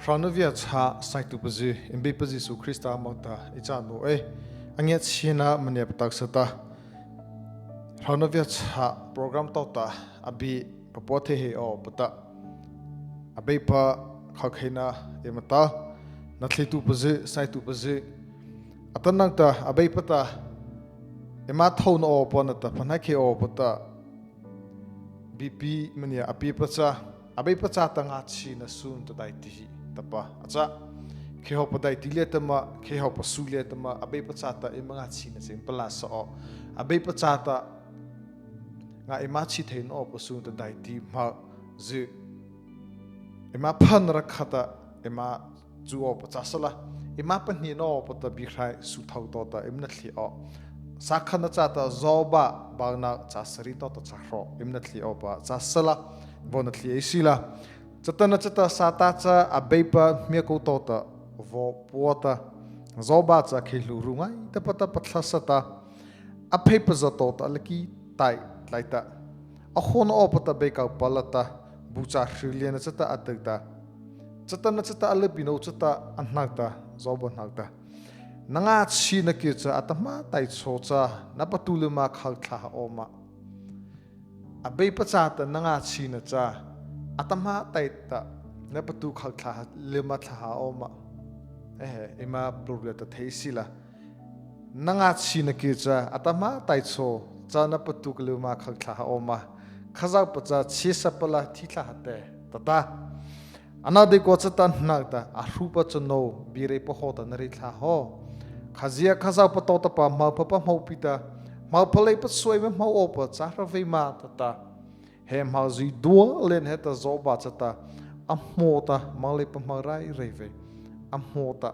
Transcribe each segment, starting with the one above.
Ranavia cha saitu pazi imbe pazi su Krista mauta icha no angya china mania patak sata Ranavia cha program tauta abi papothe he o pata abai pa khakhaina emata nathlitu pazi saitu pazi atanang ta abai pata ema thon o ponata phanakhe o pata BP mania api pacha abai pacha tanga china sun to dai ti tapa acha kheho padai tiletama kheho pasuletama abai pachata emanga china chen palasa o abai pachata nga ema chi thein o pasu to dai ti ma zu ema phan rakhata ema zu o pachasala ema panni no pata bi khai su thau to ta emna thli o sakhana chata zoba bangna chasari to to charo emna thli o ba chasala bona thli esila Chatana chata satacha abeipa miako tota vo puata zoba cha khelu rungai tapata patlasata aphepa za tota laki tai laita ahon opata beka palata bucha hrilena chata atakta chatana chata alpino chata annakta zoba nakta nanga china ke cha atama tai chocha napatuluma khalkha oma abeipa chata nanga china cha atama taita napatu khalkha lema tha oma ema probleta theisila nanga china ke cha atama taicho cha napatu lema khalkha oma khaza pacha chisapala thitha hate tata anade ko chata nakta arupa chno bire pohota nari tha ho khazia khaza pato ta pa ma papa maupita maupalei pa soime mau opa cha ravema tata he mazi dua len heta zoba chata amota male pamarai reve amota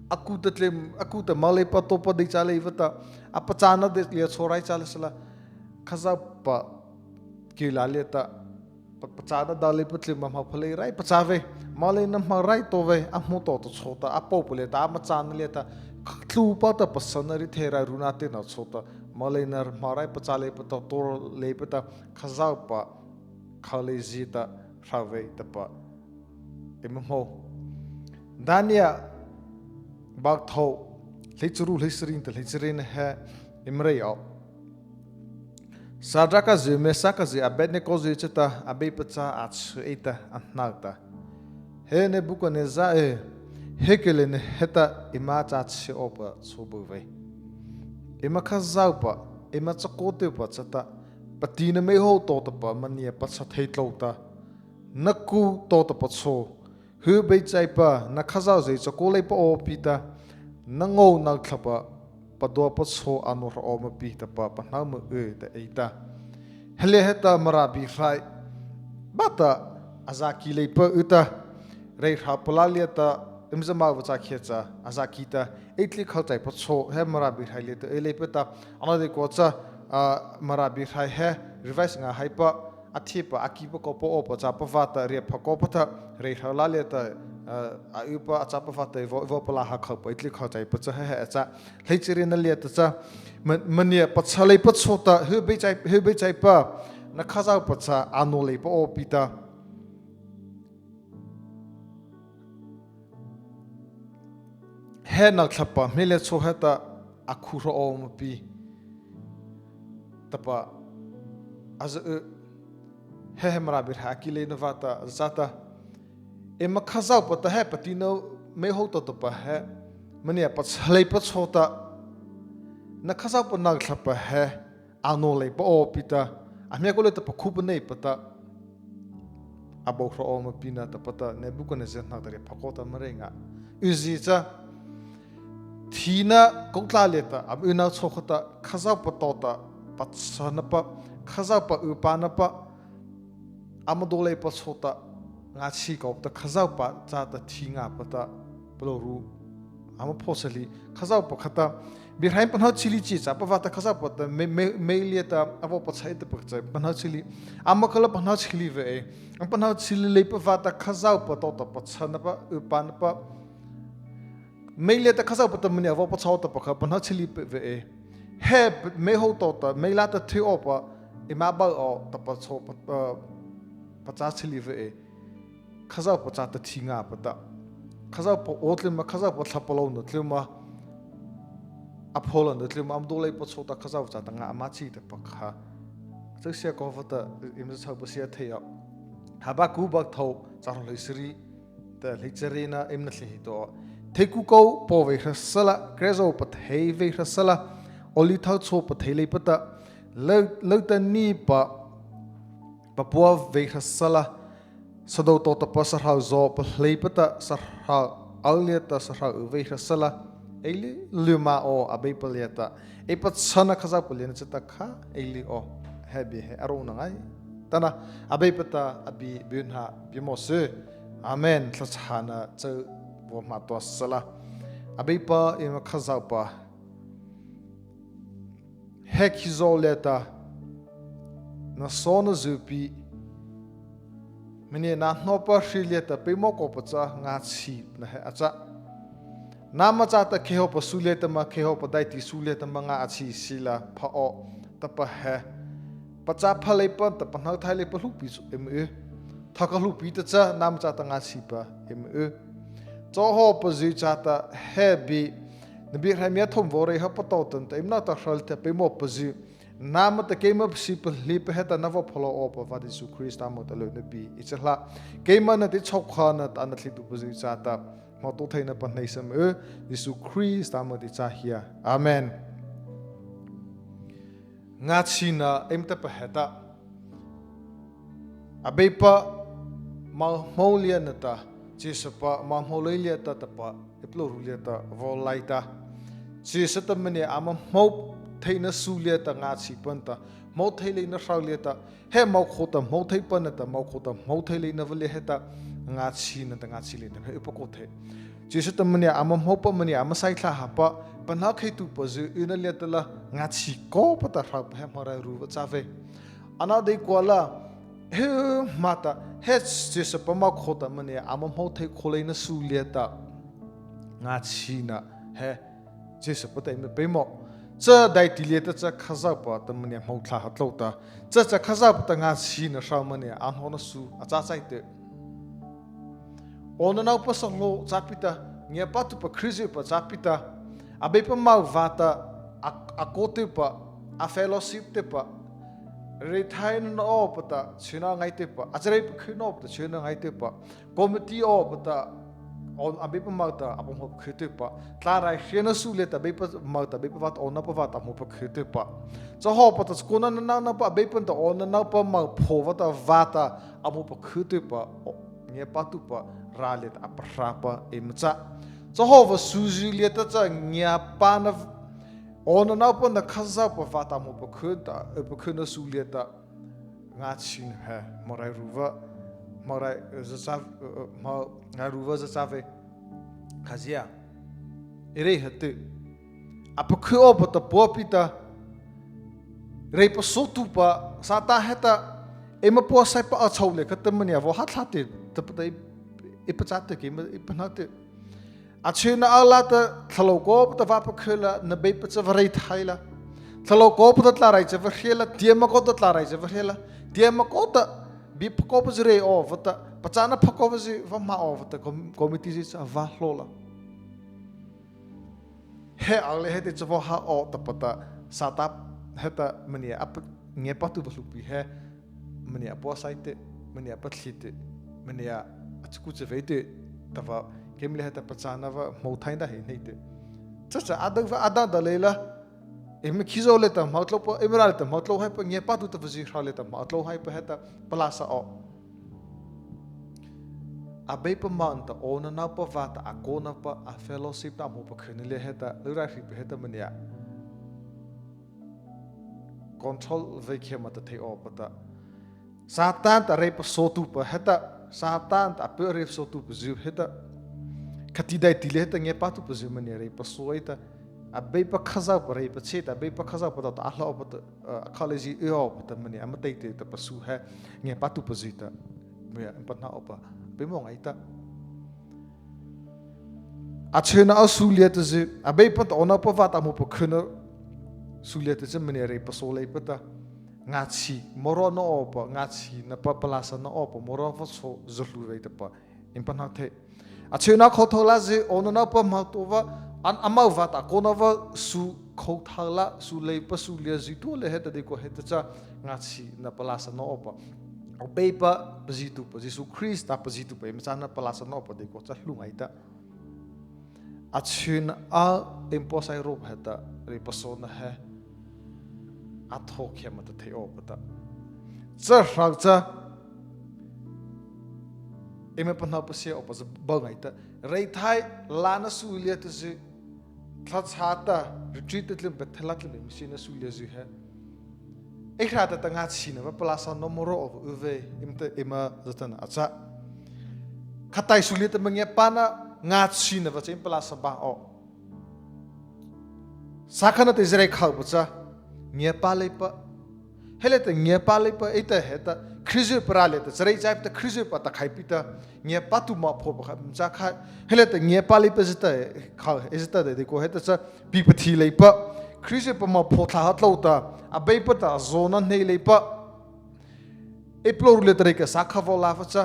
akuta male pa topa de chale vata apachana de le chorai chalasala khaza pa kilaleta pachana dale putle mama phale rai pachave male na marai tove amoto to chota apopule ta machan leta khlu pa ta pasanari thera runate na chota Malinar marai pachale pata tor lepata khazaupa khalejita rave tapa emho dania baktho lechuru leserin te leserin ha imreo sadraka ze mesaka ze abednego ze chata abe pacha ach eta annalta he ne bukaneza hekelen heta imacha che opa sobuve ema khazaupa ema chakote pa chata patina me ho to ta pa mania pa chathei tlota naku to ta pa cho hu be chai pa na khazau zai chakole pa o pita nango na khlapa pa do pa cho anu ro o ma pi ta pa pa na ma ta eita hele heta mara bi fai bata azaki le pa uta rei hapalaliata imzama wacha khecha azakita eitli khaltai pacho he marabi haile to elepeta anade kocha marabi hai he revise nga haipa athipa akipa ko po opa cha pawata re phako patha re halale ta ayupa cha pawata vo pala ha khapa eitli khaltai pacha he cha leichirina le ta cha mania pachalai pachota hu be chai pa na khaza pacha anole po opita he na khapa mele chohata akhuro om pi tapa az he mara bir hakile novata zata ema khazau pata he patino me ho to pa he mania pachlei pachota na khazau pa na khapa he anole pa opita amya kole ta khub nei pata abo khro om pina ta pata ne bukone zen na dare phakota marenga uzicha Thina kongtla leta ab una chokhata khaza patota patsanapa khaza pa upanapa amadole pasota ngachi kopta khaza pa chata thinga pata ploru ama phosali khaza pa khata birhaim panha chili chi cha pawata khaza pata meileta abo pachai ta pakcha panha chili amakala panha chili ve panha chili le pawata khaza patota patsanapa upanapa Meile ta khasa pata mania vo pachau ta pakha panha chili ve he me ho to ta meila ta thi opa ima ba o ta pacho pacha chili ve khazau pa cha ta thinga pa ta khazau pa otlima khazau pa thapalo no tlima apholan tlima amdolai pa chota khazau cha ta nga amachi ta pa kha chu sia ko vata im sa pa sia theya haba ku bak tho charong leisri ta lecharina im na hli to theku ko po ve sala krezo pa thei ve sala oli thau cho pa thei le pa ta lo ta ni pa po ve sala sado to ta pa sa zo pa le pa ta sa alia ta sa ve sala eli luma o abai pa le ta e pa sana khaza pa le na ta kha eli o happy he aro na ngai tana abai pa ta abi bin ha bi mo se amen tla chana che bo ma to sala abai pa e ma khaza pa hek hizoleta na sona zupi mene na no pa shileta pe mo ko pa cha nga chi na he acha na ma cha ta kheho pa suleta ma kheho pa dai ti suleta ma nga chi sila pha o ta pa he pa cha pha le pa ta pa na thai le pa lu pi su em e tha ka lu pi ta cha na ma cha ta nga chi pa em e cho ho pa zi cha ta he bi na bi ra mi thom vo re ha pa to tan ta im na ta khal ta pe mo pa zi na ma ta ke ma si pa li pa he ta na vo pholo o pa va di su christ amo ta lo na bi i cha la ke ma na ti chok kha na ta na thli tu pa zi cha ta mo to thai na pa nei sam e di su christ amo ti cha hia amen nga china em ta pa he ta abe pa ma molia na ta chi sa pa ma molia ta ta pa eplo rulia ta vo lai ta chi sa ta mane ama mo thai na su le ta nga chi pan ta mo thai le na rau le ta he mo kho ta mo thai pan ta mo kho ta mo thai le na vle he ta nga chi na ta nga chi le na he pa ko the chi sa ta mane ama mo pa mane ama sai tha ha pa pan ha khai tu pa zu ina le ta la nga chi ko pa ta ra he ma ra ru cha ve ana de ko la he mata he chi sa pa ma kho ta mane ama mo thai kho le na su le ta nga chi na he chi sa pa ta me pe mo cha dai ti le ta cha khaza pa ta mane mo thla ha tlo ta cha khaza pa ta nga chi na sha mane an ho na su a cha chai te ona na pa sang lo cha pita nge pa tu pa khrizi pa cha pita abe pa ma vata a ko te pa a fellowship te pa retain no pa ta china ngai te pa a chare pa khino pa china ngai te pa committee o pa ta on abe pa ma ta apong ho khite pa tla rai shena su le ta be pa ma ta be pa vat on na pa vat mo pa khite pa cha ho pa ta skona na pa be pa ta on na pa ma pho va ta vata amo pa khite pa nge pa tu pa ra le ta pra pa em cha cha ho va su ji le ta cha nya pa na on na pa na khaza pa vata mo pa khita pa khna su le ta nga chin ha mo rai ruwa Marai za ma ngaruwa za save khazia ere hatu apa khyo pata popita re pa sotu pa sata heta ema po sai pa achole khatamania vo hat hate tapata ipachate ke ipanate achena ala ta thalo ko ta va pa khela na be pa chavari thaila thalo ko pa tla rai cha khela tiema ko tla rai cha khela tiema ko ta bi pako zre o vata pachana pako zi va ma o vata committee zi va hlola he ale he te chavo ha o ta pata sata heta mania ap nge patu blupi he mania po saite mania patlite mania achku che vete ta va kemle heta pachana va mo thainda he neite cha ada dalela em khizo le ta matlo pa emerald ta matlo hai pa nge pa tu ta vzi khale ta matlo hai pa heta palasa o abe pa man ta ona na pa va ta akona pa a fellowship ta mo pa khnile heta lura ri pa heta mania control ve khema ta the o pa ta satan ta re pa so tu pa heta satan ta pe re so tu pa zu heta khatidai ti le heta nge pa tu pa zu mania re pa so ita abe pa khaza pa re pa cheta abe pa khaza pa ta ahla pa ta college yo pa ta mani amatai te ta pasu ha nge patu pa zita me pa na opa be mo ngai ta achena asulia te ze abe pa ta ona pa va ta mo pa khna sulia te ze mani re pa so le pa ta ngachi moro no opa ngachi na pa palasa no opa moro fa so zulu ve te pa impan hathe achuna khothola je onona pa matova an amau vata konova su khothala su lei pa su lia zitu le heta de ko heta cha ngachi na palasa no opa o pepa pazitu pa Jesu Christ ta pazitu pa imchana palasa no opa de ko cha hlungai ta achuna a imposai ro heta ri pasona he athok khema ta the opa ta cha rang cha eme panha pa se opa bangai ta rei thai lana su lia ta ji thachata retreat tle bethalat le machine su lia ji he ekrata ta nga china ba plasa nomoro of uve imte ema zatana acha khatai su lia ta mangya pana nga china ba chen plasa ba o sakhana te zrai khau ba cha nge palai pa hele ta nge palai pa eta heta khrizu prale ta zrai jap ta khrizu pa ta khai pita nge patu ma pho ba cha kha hele ta nge palai pa zita kha ezita de ko heta cha pi pathi lei pa khrizu pa ma pho tha hat lo ta abai pa ta zona nei lei pa eplor le tre ka sakha vola fa cha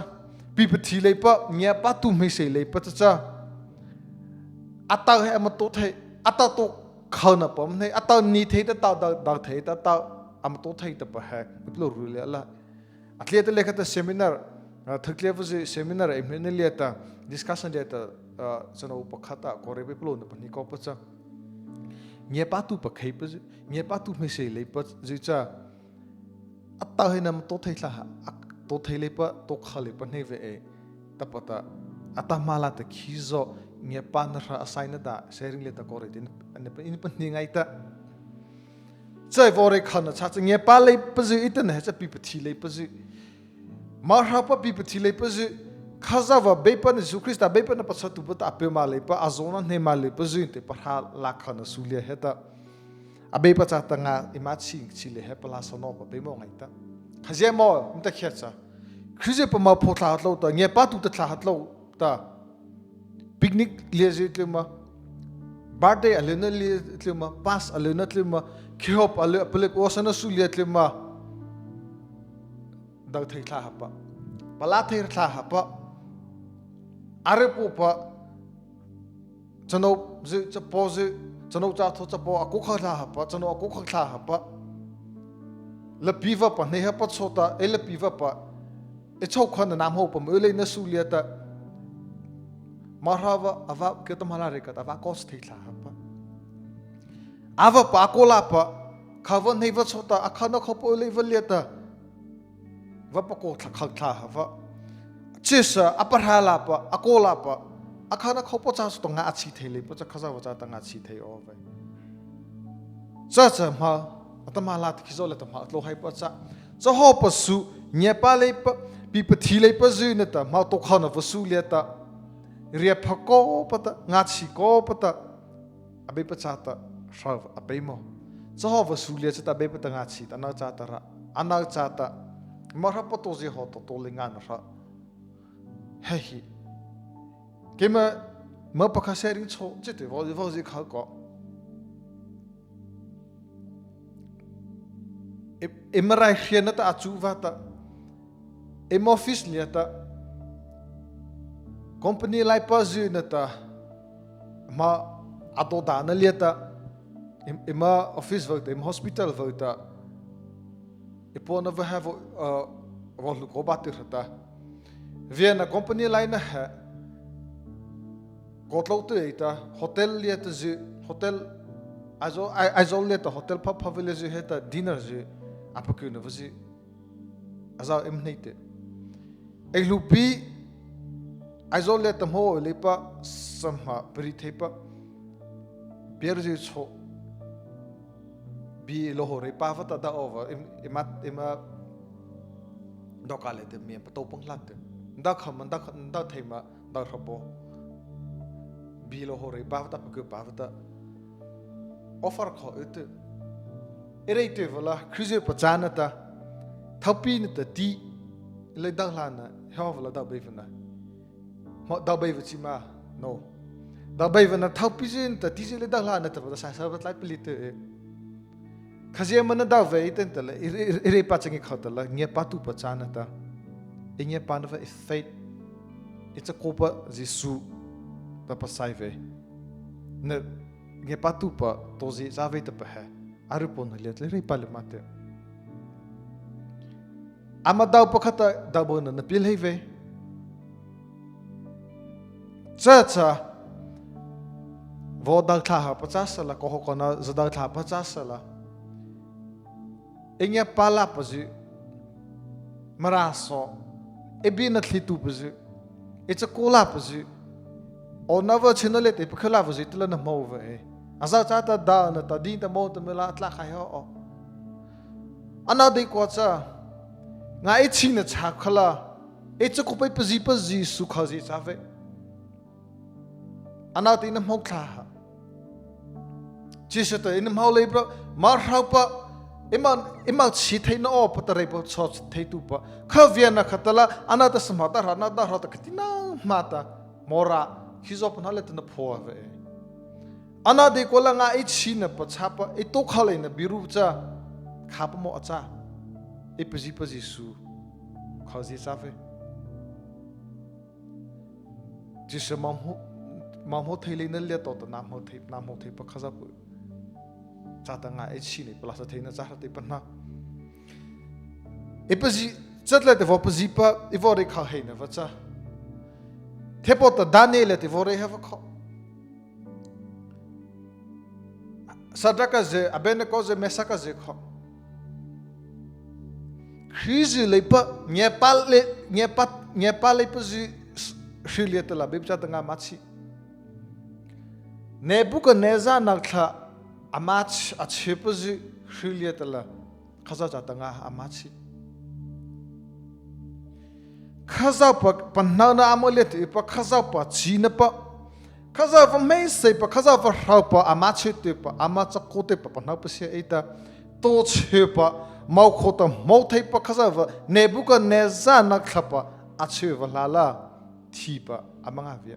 pi pathi lei pa nge patu me sei lei pa cha ata he ma to thai ata to khana pam nei ata ni thei ta ta thei ta am to thei ta pa ha eplor le la atleta lekha ta seminar thakle vu seminar emne le ta discussion le ta chano pakhata korebe plo na pani ko pa cha nge patu pa khei pa nge patu me sei le pa ji cha atta he nam to thei la to thei le pa to khale pa nei ve e ta pata ata mala ta khizo nge pan ra asaina da sharing le ta kore din in pa ni ngai ta chai vore khana cha nge pa le pa ji itan he cha pi pa thi le pa ji mar ha pa pi pa thi le pa ji khaza va be pa Jesu Christa be pa na pa chatu pa ta pe ma le pa azona ne ma le pa ji te pa ha la khana su le he ta abe pa cha ta nga ima chi le he pa la so no pa be mo ngai ta khaje mo mta khya cha khuje pa ma pho tha lo ta nge pa tu ta tha hat lo ta picnic le je tle ma birthday alena le tle ma pas alena tle ma khop ale pele ko sana su le tle ma da thai tha ha pa pala thai tha ha pa are po pa chano je cha po je chano cha tho cha po aku kha tha ha pa chano aku kha tha ha pa la piva pa ne ha pa chota ele piva pa e chau khan nam ho pa ele na su le ta marhava ava ke to mala re ka ava cost thai tha ha pa ava pa kola pa khavan nei va chota akhana khopo ele va le ta va pa ko thakha tha ha va chisa aparhala pa akola pa akhana khopo cha su to nga achi thele pa cha khaza wa cha ta nga chi thei o vai cha cha ma atama la thi zo le ta ma lo hai pa cha ho pa su nye pa le pa pi pa thi le pa zu ne ta ma to khana va su le ta ria pha ko pa ta nga chi ko pa ta abe pa cha ta sha abe mo ho va su le cha ta be pa ta nga chi ta na cha ta ra ana cha ta ma ra pa to je ho to le nga na ra hey kema ma pa kha sharing cho jete wo ji kha ko emra khiana ta achu va ta em office le ta company lai pa ji na ta ma ado da na le ta ema office va ta em hospital va ta e pona va have wo lu ko ba tir ta Viena company line ha gotloutu eta hotel lieta ji hotel azo lieta hotel pub village heta dinner ji apakuna vaji aza emneite eglupi azo lieta mo lepa samha prithepa berji cho bi lohore pavata da over ema dokale de me patopang lat da kham da thema da khabo bilo hore bavta pa bavta offer kho et erete wala khrize pachana ta thapi ne ta ti le da lana hawla da bevna mo da bevchi ma no da bevna thapi jin ta ti le da lana ta sa sa bat lai plite khazia mana da ve iten tala ire pa changi khatala nge patu pa chana ta inge panava is faith it's a kopa jisu ta pasai ve ne nge patu pa tozi zave ta pa ha arupon let ire pa le mate amadau pa khata da bona na pil hei ve cha vo dal tha pa cha sala ko ko na zadal tha pa cha sala inge pala pa ji maraso ebina thlitu pa ji it's a cola pa ji o nava chinale te pa khala pa ji tla na mo ve asa cha ta da na ta din ta mo ta mela tla khai ho ana de ko cha nga e chi na cha khala it's a ko pa ji su kha ji sa ve ana te na mo kha chi sa ta in mo le bro mar ha pa imal chi thai na o patare po cho thai tu pa khavia na khatala ana ta samata rana da rata katina mata mora khizo pa na le ta pho ave ana de kola nga e chi na pa chapa e to khale na biru cha khap mo acha e paji su khazi sa fe ji se mam ho thai le na le to ta nam ho thai pa khaza pu chata nga e chi ne plus a theina cha te panna e paji chatle te vo paji pa e vo re kha heina va cha thepo ta daniel te vo re have kha sadaka ze abene ko ze mesaka ze kha khizi le pa nyepal le paji shilia te la bib cha ta nga machi nebuchadnezzar na kha amach achepazi khiliatala khaza jatanga amachi khaza pa panna amolet pa khaza pa china pa khaza pa mai sei pa khaza pa rau pa amachi te pa amacha kote pa panna pa se eta to che pa mau khota mau thai pa khaza va nebuchadnezzar na khapa ache va lala thi pa amanga via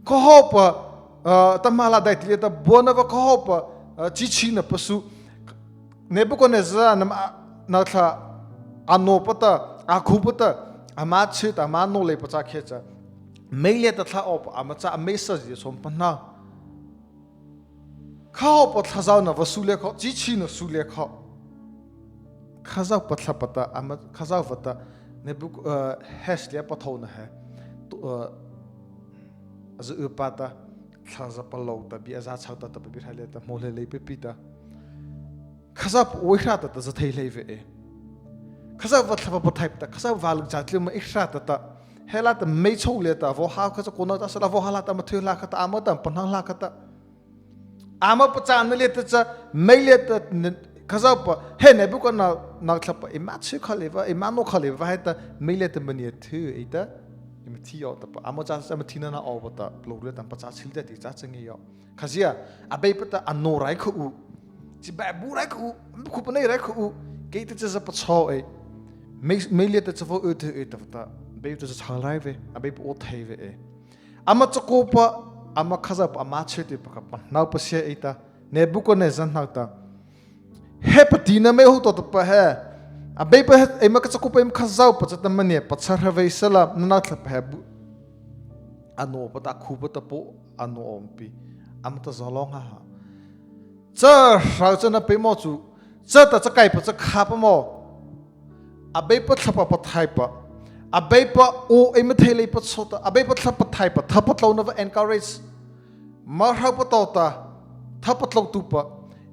ko pa tamala dai tile ta bona va ko pa chichi na pasu nebuchadnezzar na tha anopata akhupata amache ta mano le pacha khecha meile ta tha op amacha amesa ji sompana khao pa thazau na vasule kho chichi na sule kho khaza patla pata ama khaza vata nebuk hasle pathau na hai to az upata khaza palo ta bi aza chauta ta bi hale ta mole le pita khaza oira ta ta thai leve e khaza vatla pa type ta khaza val jatle ma ikra ta hela ta mei chole ta vo ha khaza kona ta sala vo hala ta ma thila kha ta ama ta panang la kha ta ama pa chan le ta cha meile ta khaza pa he ne bu ko na khlapa imachi khaleva imano khaleva ha ta meile ta mani thu ita imthi yo ta pa amo cha sa mathina na aw ta plore ta pa cha childa ti cha changi yo khazia abai pa ta anno rai khu u chi ba bu rai khu khu pa nei rai khu ke ta cha pa cho e meile ta cha vo u te ta ta be ta cha rai ve abai pa o thai ve e ama cha ko pa ama khaza pa ma che ti pa pa nau pa se ita ne bu ko ne zan na ta hepatina me hu to pa he abai pa e ma ka chaku pa im khazau pa chata mane pa chara ve sala na thla pa bu ano pa ta khu pa ta po ano ompi am ta zalong ha cha rao chana pe mo chu cha ta cha kai pa cha kha pa mo abai pa thla pa thai pa abai pa o e ma thele pa chota abai pa thla pa thai pa tha pa tlo na encourage ma ha pa to ta tha pa tlo tu pa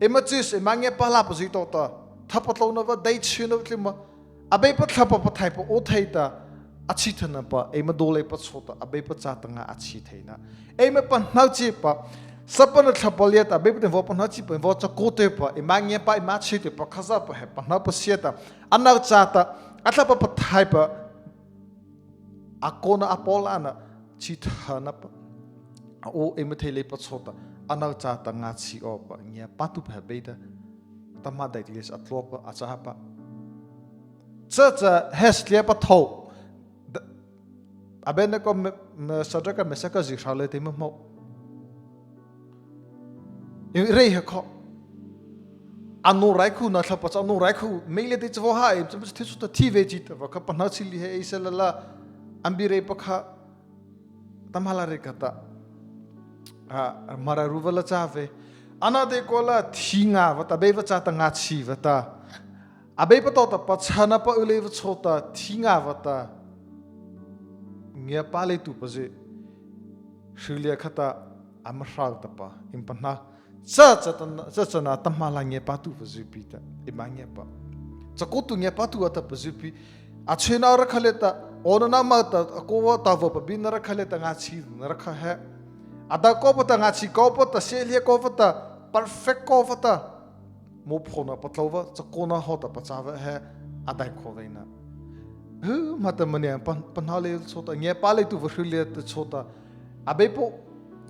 e ma chis e mangi pa la pa ji to ta thapatlo na va dai chino klima abai pa thapa pa thai pa o thai ta achi thana pa e ma dole pa chota abai pa cha tanga achi thaina e ma pa nau chi pa sapana thapalia ta abai pa vo pa na chi pa vo cha ko te pa e mangi pa e ma chi te pa khaza pa he pa na pa sieta anau cha ta atla pa pa thai pa akona apola na chi thana pa o e ma thele pa chota anau cha ta nga chi o pa nya patu pa beita tama dai tiles atlopa achapa cha has lepa tho abena ko sadaka mesaka zi khale te mo re ha kho anu raiku na thapa cha anu raiku meile de chwa ha em chum thisu ta thi veji ta va ka pana chili he isalala ambire pakha tamhala re kata mara ruvala chave ana de kola thinga vata be vacha ta nga chi vata abe pa to ta pachana pa ule va chota thinga vata ngia pale tu pa je shrilia khata amral ta pa impana cha na tamhala ngia pa tu pa je pita imangnya pa chakotu ngia pa tu ata pa je pi achena ra khaleta ona na ma ta ko ta va pa bin ra khaleta nga chi na rakha hai ada ko pata nga chi ko pata selia ko pata perfect ko pata mo phona patlova chakona hota pachawa he adai ko veina hu mata mane panhale chota nge pale tu vhule te chota abepo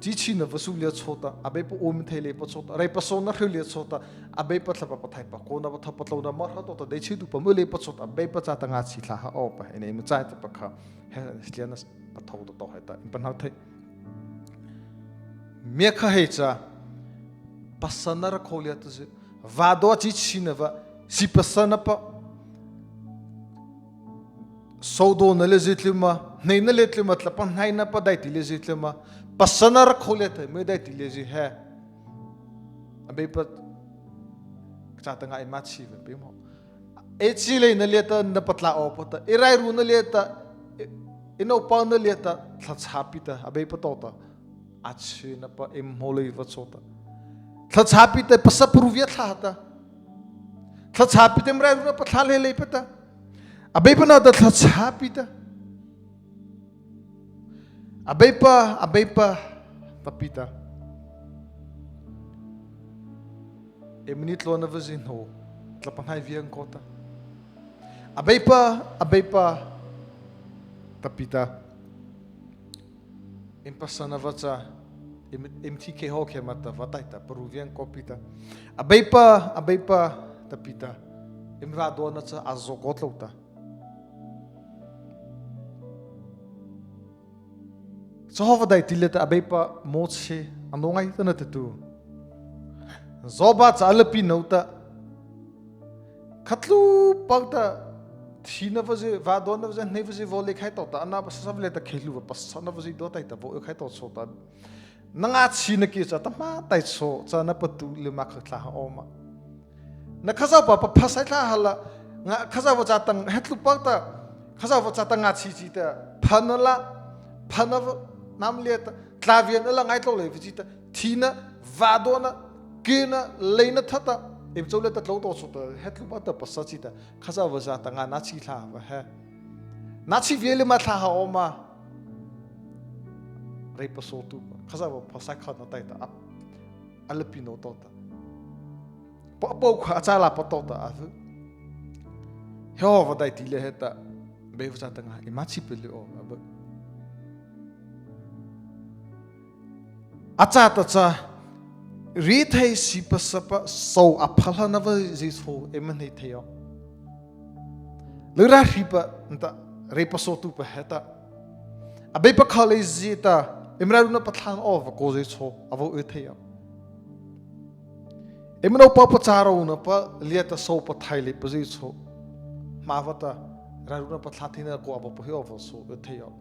chichi na vasulia chota abepo om thele pa chota re pasona khule chota abepo thapa pathai pa kona pa thapa tlona mar ha to de chi tu pa mole pa chota abepo cha ta nga chi tha ha opa ene mu cha ta pa kha he slianas pa thau to ha ta panhal thai mekha hecha pasana ra kholia tu vado chichi na va si pasana pa saudo na lezitlima nei na letlima tlapan nei na pa dai lezitlima pasana ra kholia ta me dai lezi he abe pa chata nga imachi ve be mo e chile na leta na patla opata irai ru na leta ino pa na leta thlachapita abe pa tota achi na pa emholei va chota thlachapita pasapuruvia thata thlachapita mrai ru na pa thlale le pata abe pa na da thlachapita abe pa tapita eminit lo na vazin ho tlapanghai viang kota abe pa tapita impasana vacha MTK ho ke mata vataita peruvian kopita abe pa tapita imra dona cha azogotlauta Zohova dai tileta abe pa moche anongai tana tu zoba cha alpi nauta khatlu pagta thina vaje vadona vaje nei vaje vole khai to ta ana savle ta khelu pasana vaje do tai ta vo khai to chota nanga china ki cha ta ma tai cho cha na patu le ma khatla ha oma na khaza pa pa phasai tha hala nga khaza wa cha tang hetlu pagta khaza wa cha tang nga chi chi ta phana namle ta klavian la ngai to le vita thina vadona kina leina thata em chole ta tlo to chota hetlu pa ta pasachi ta khaza wa cha tang na chi tha wa ha na chi viele ma tha ha oma rei pasotu khaza wa phasai kha na tai ta alpino to ta po kha cha la pa to ta a ho va dai tile heta be va cha tang ha imachi pele o ab acha ta cha rithai si pasapa so aphala na va jisho emani theo lura ripa nta repasotu pa heta abe pa khale zita imraru na pathang of ko jisho avo theo emno pa charo na pa lieta so pa thaile pa jisho mavata raru na pathathina ko avo pa ho avo so theo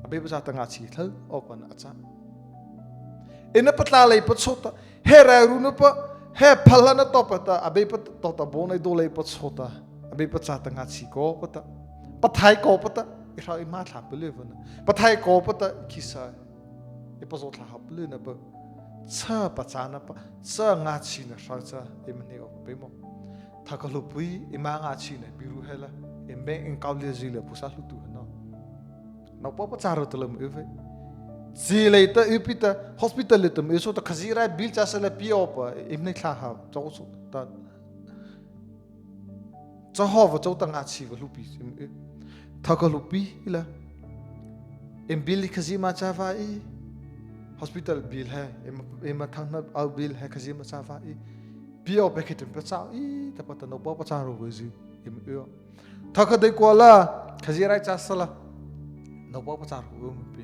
abe pa ta nga chi thal open acha ina patla lei pachota he raru na pa he phalana to pata abe pa to ta bonai do lei pachota abe pa cha ta nga chi ko pata pathai ko pata ira I ma tha pele vana pathai ko pata kisa e paso tha haple na ba cha pa cha na pa cha nga chi na sa cha emne o pe mo tha ka lupui ima nga chi na biru hela embe en kaule zile pusa lutu na pa cha ro tlam eve zile ta upita hospital tam eso ta khazira bil cha sala pio pa emne tha ha chaw so ta cha ho wa chaw ta nga chi wa lupi tha ka lupi ila em bil khazima cha va I hospital bill hai em thang na au bill hai khazima cha va I pio packet pa cha I ta pa ta no pa cha ro ji em yo tha ka dei ko la khazira cha sala no pa cha ro pi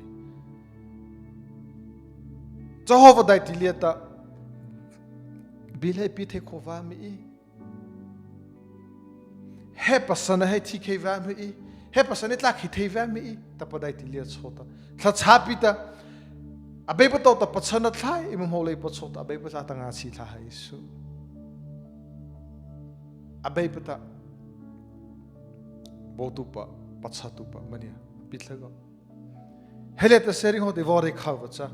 Jehovah dai tilieta bilhe pithe khova mi he pasana he thi kheva mi he pasana tla khitheva mi tapadai tilia chota thla chapita abe pato ta pasana thlai imam holei pachota abe pa ta nga chi thla Yesu abe pata botupa pachatupa mania pitlaga hele ta sering ho de vore khawcha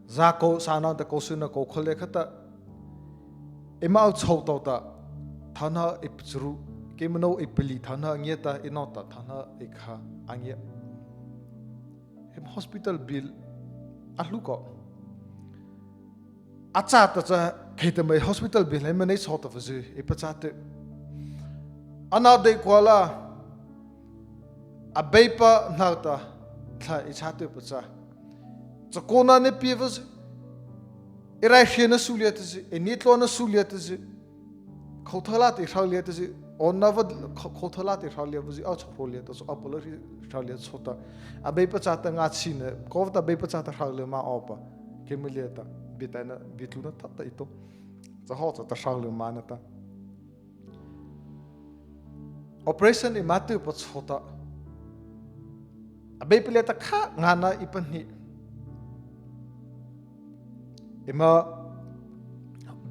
zako sana da kosuna ko khole khata emau chhauto ta thana ipchru kemno ipli thana ngeta inota thana ekha angya em hospital bill aluko acha ta cha kheta mai hospital bill em nei chhota vazu ipachate ana de kwala abepa nauta tha ichate pacha chakona ne pivas irai khena suliat ze enitlo suliat ze khothalat ikhaliat ze onavad khothalat ikhaliat ze a chholiat so apolo ikhaliat chota abepa chata nga chine kovta abepa chata khale ma opa kemiliata bitana bitluna tata ito chahot ta khale manata operation ni matu pa chota abepa leta kha ngana ipani ima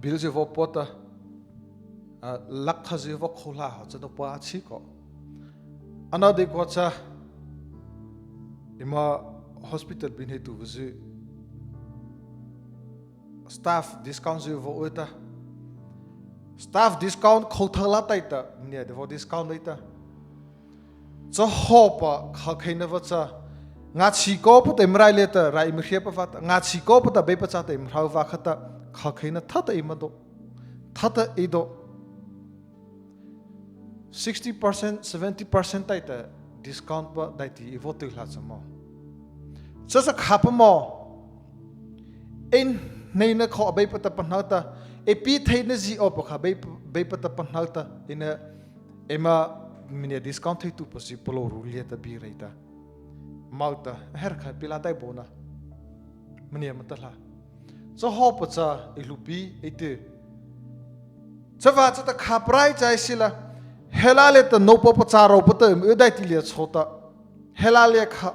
bilje vo pota lakha je vo khola ha chano pa chi ko ana de ko cha ima hospital bin he tu vzu staff discount je vo eta staff discount khothala taita ne de vo discount laita cho hopa kha khaina va cha nga chi ko pu te mrai le ta rai mi khep fa nga chi ko pu ta be pa cha te mrau va khata kha khaina thata ima do thata ido 60% 70% taita discount pa daiti ivo tu la chamo cha sa khap mo in nei na kho be pa ta panauta e pi theina ji op kha be pa ta panauta ina ema minia discount thai tu pasi polo ru le ta bi reita Malta herkha pilatai bona mania matala so hopa cha ilupi ite chawa cha ta khaprai chai sila helale ta no pa cha ro pa ta udai ti le chota helale kha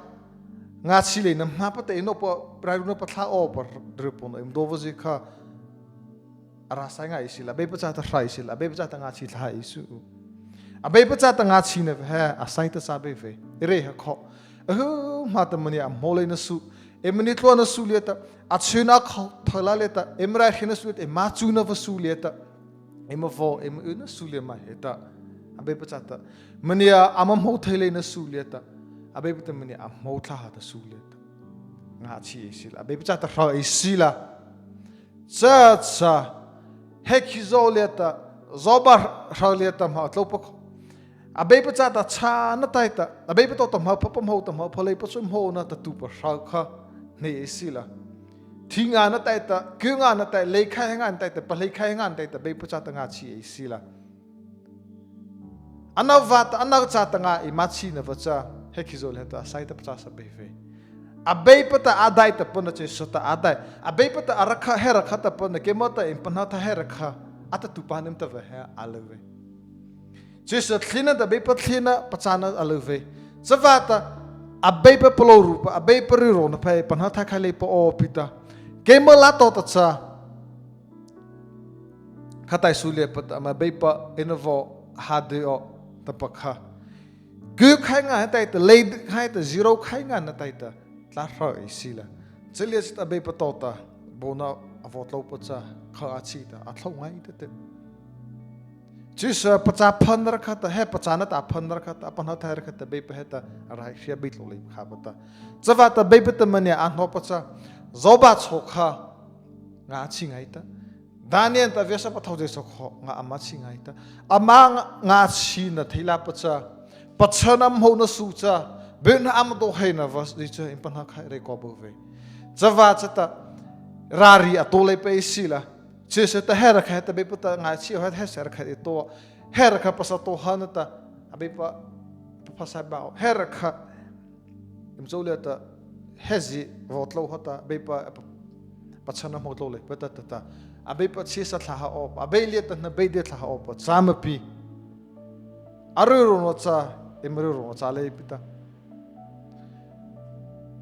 nga chile na ma pa ta no pa prai no pa tha o par drupon im do vozi kha ara sai nga isila be pa cha ta rai sila be pa cha ta nga chi tha isu abe pa cha ta nga chi ne he asai ta sa be ve ire ha kho mata mania mole na su emni tlo na su leta achuna kho thola leta emra khina su e ma chu na su leta emavo em na su le ma heta abe pachata mania amam ho thele na su leta abe pata mania amho tha ha ta su leta nga chi sil abe pachata kha isila cha hekizo leta zobar kha leta ma tlo pa abe pa cha ta cha na tai ta abe pa to ma pa mo ta ma phale pa sum ho na ta tu pa sa kha nei sila thinga na tai ta kynga na tai le khai ngan tai ta pa le khai ngan tai ta be pa cha ta nga chi e sila anavat ana cha ta nga i ma chi na va cha hekizol heta sai ta pa cha sa be ve abe pa ta adai ta pa na che so ta adai abe pa ta arakha he rakha ta pa na ke ma ta im pa na ta he rakha ata tu pa nem ta ve he alove Just tlina da bepa tlina pachana alove. Zavata a bepa polorupa a bepa riro na pe panhata kale pa o pita. Kema lato ta cha. Katai sulia pata ma bepa inavo hade o tapakha. Gu khai nga tai ta leid khai ta zero khai nga na tai ta tla ra isila. Chelia sta bepa tota bona avot lo pacha kha achi ta athlo ngai ta Just pacha pandra khata he pachana ta pandra khata apana thair khata be peheta rai khia bit lo le khabata zawata be peta mania anho pacha zoba chokha nga chi ngai ta daniel ta vesa pathau je sokho nga ama chi ngai ta ama nga chi na thila pacha pachanam ho na su cha ben am do he na vas di cha impana khai re ko bo ve zawata ta rari atole pe sila Just the hair cat, the paper that I see had hair cat it to hair capasato hanata, a paper pasabao, hair cat. Imsoleta hezi, votlo hota, paper Pachana Motole, Petata, abe pa chesa thaha op abe le ta na be de thaha op chamapi aru ro cha emru ro cha le pita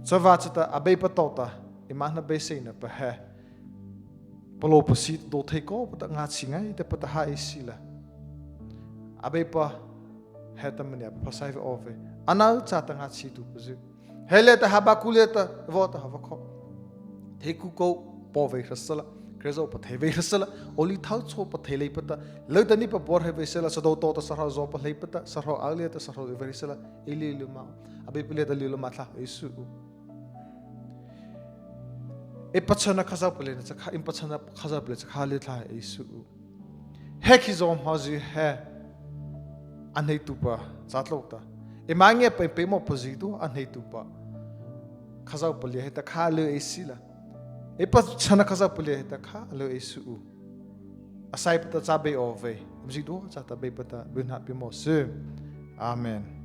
Savachata abe pa tota imana be seina pa he palo pasit do thei ko pa nga chingai te pa ha isila abe pa he ta mania pa sai ove anau cha ta nga chi tu puzu hele ta habakuleta vota havako thei ku ko pove rasala krezo pa thei ve rasala oli thau cho pa thei lei pata le ta ni pa bor he vesela sa do to ta sarha zo pa lei pata sarho agle ta sarho ve rasala ili luma abe pile ta lilo matla isu e pachana khaza pale na kha im pachana khaza pale kha le tha isu he ki zo mazi he anei tu pa chatlok ta e mangi pe pe mo pozido anei tu pa khaza pale he ta kha le isila e pachana khaza pale he ta kha le isu asai pata chabe ove mzido cha ta be pata bin ha pe mo se amen